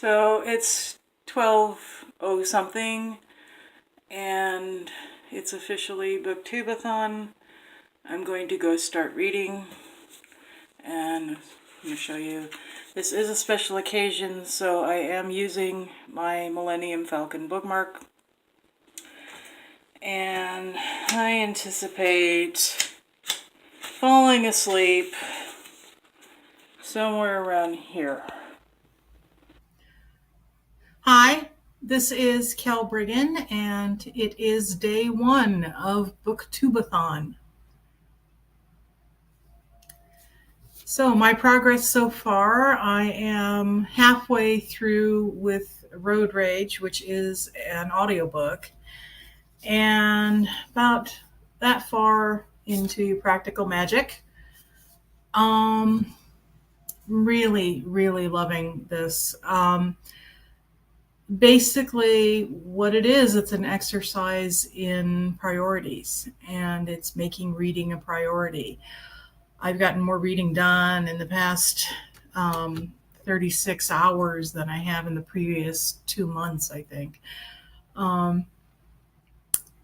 So it's 12:00 something, and it's officially BookTubeAthon. I'm going to go start reading, and I'm going to show you. This is a special occasion, so I am using my Millennium Falcon bookmark. And I anticipate falling asleep somewhere around here. Hi, this is Cal Brigham, and it is day 1 of BookTubeAthon. So my progress so far, I am halfway through with Road Rage, which is an audiobook, and about that far into Practical Magic. Really, really loving this. Basically what it is, it's an exercise in priorities, and it's making reading a priority. I've gotten more reading done in the past 36 hours than I have in the previous 2 months, I think. And,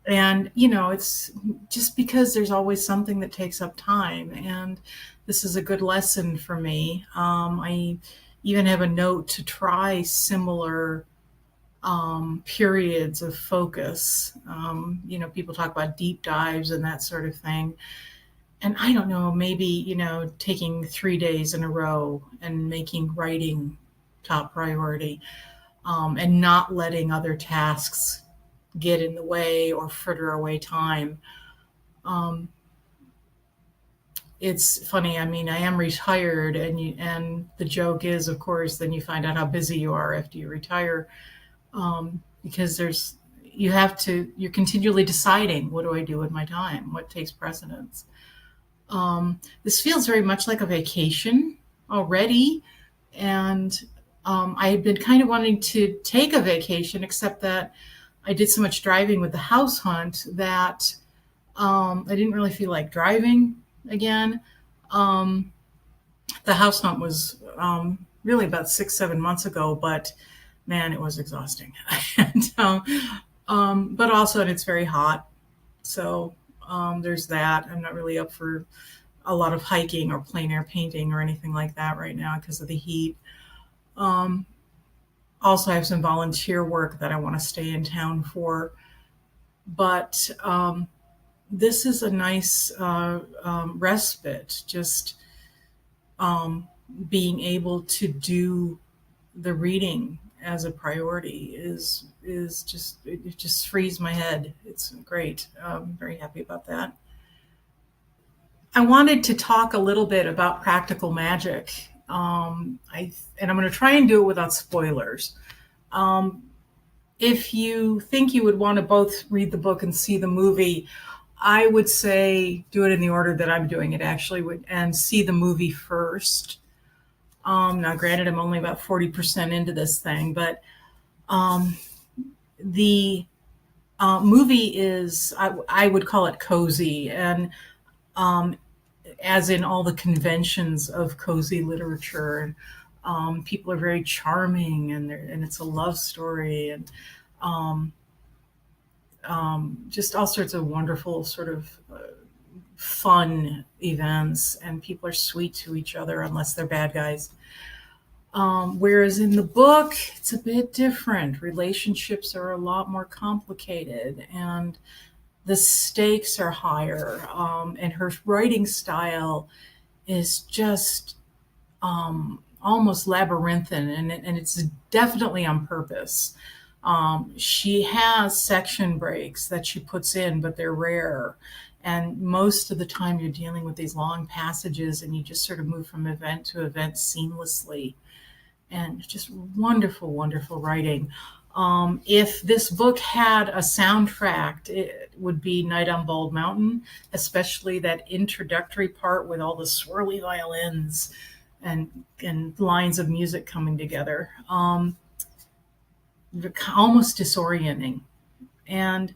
it's just because there's always something that takes up time, and this is a good lesson for me. I even have a note to try similar periods of focus. People talk about deep dives and that sort of thing. And I don't know, maybe, taking 3 days in a row and making writing top priority, and not letting other tasks get in the way or fritter away time. It's funny. I mean, I am retired, and the joke is, of course, then you find out how busy you are after you retire, because you're continually deciding, what do I do with my time? What takes precedence? This feels very much like a vacation already, and I had been kind of wanting to take a vacation, except that I did so much driving with the house hunt that I didn't really feel like driving again. The house hunt was really about 6, 7 months ago, but man, it was exhausting. But also, and it's very hot, so there's that. I'm not really up for a lot of hiking or plein air painting or anything like that right now because of the heat. Also, I have some volunteer work that I want to stay in town for. But this is a nice respite, just being able to do the reading as a priority is just, it just frees my head. It's great. I'm very happy about that. I wanted to talk a little bit about Practical Magic. And I'm going to try and do it without spoilers. If you think you would want to both read the book and see the movie, I would say do it in the order that I'm doing it, actually, and see the movie first. Now, granted, I'm only about 40% into this thing, but the movie is, I would call it cozy, and as in all the conventions of cozy literature. People are very charming, and it's a love story, and just all sorts of wonderful sort of fun events, and people are sweet to each other unless they're bad guys. Whereas in the book, it's a bit different. Relationships are a lot more complicated, and the stakes are higher. And her writing style is just almost labyrinthine, and it's definitely on purpose. She has section breaks that she puts in, but they're rare. And most of the time, you're dealing with these long passages, and you just sort of move from event to event seamlessly. And just wonderful, wonderful writing. If this book had a soundtrack, it would be Night on Bald Mountain, especially that introductory part with all the swirly violins and lines of music coming together. Almost disorienting. And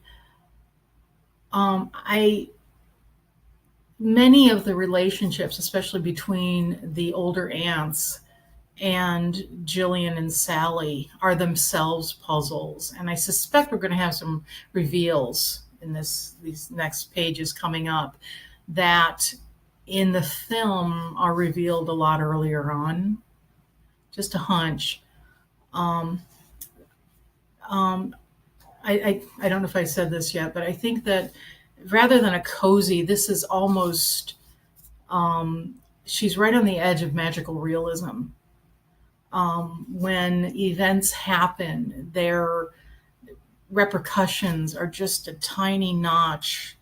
many of the relationships, especially between the older aunts and Jillian and Sally are themselves puzzles. And I suspect we're going to have some reveals in these next pages coming up that in the film are revealed a lot earlier on. Just a hunch. Um, um, I don't know if I said this yet, but I think that rather than a cozy, this is almost, she's right on the edge of magical realism. When events happen, their repercussions are just a tiny notch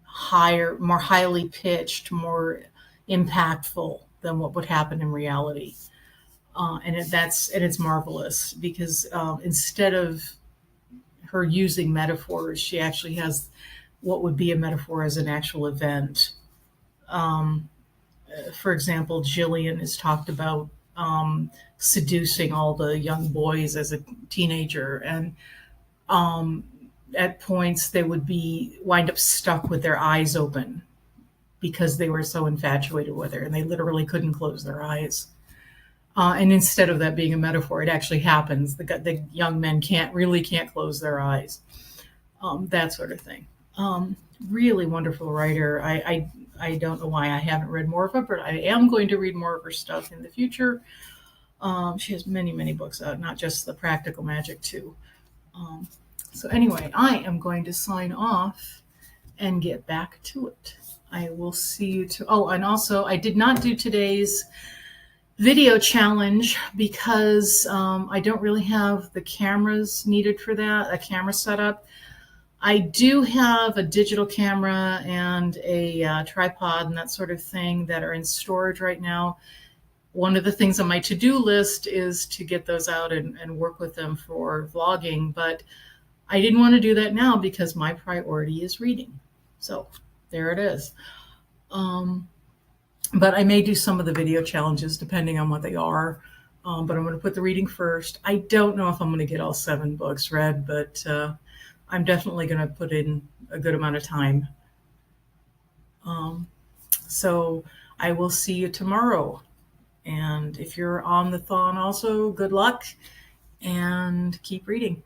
higher, more highly pitched, more impactful than what would happen in reality. It's marvelous because instead of her using metaphors, she actually has what would be a metaphor as an actual event. Um, for example, Jillian is talked about seducing all the young boys as a teenager, and um, at points they would be wind up stuck with their eyes open because they were so infatuated with her, and they literally couldn't close their eyes. And instead of that being a metaphor, it actually happens. The young men can't close their eyes. That sort of thing. Really wonderful writer. I don't know why I haven't read more of her, but I am going to read more of her stuff in the future. She has many, many books out, not just the practical magic too. Um, so anyway, I am going to sign off and get back to it. I will see you to. Oh, and also I did not do today's video challenge because I don't really have the cameras needed for that, a camera setup. I do have a digital camera and a tripod and that sort of thing that are in storage right now. One of the things on my to-do list is to get those out and work with them for vlogging, but I didn't want to do that now because my priority is reading. So there it is. But I may do some of the video challenges depending on what they are. But I'm going to put the reading first. I don't know if I'm going to get all 7 books read, but I'm definitely going to put in a good amount of time. So I will see you tomorrow. And if you're on the thon also, good luck and keep reading.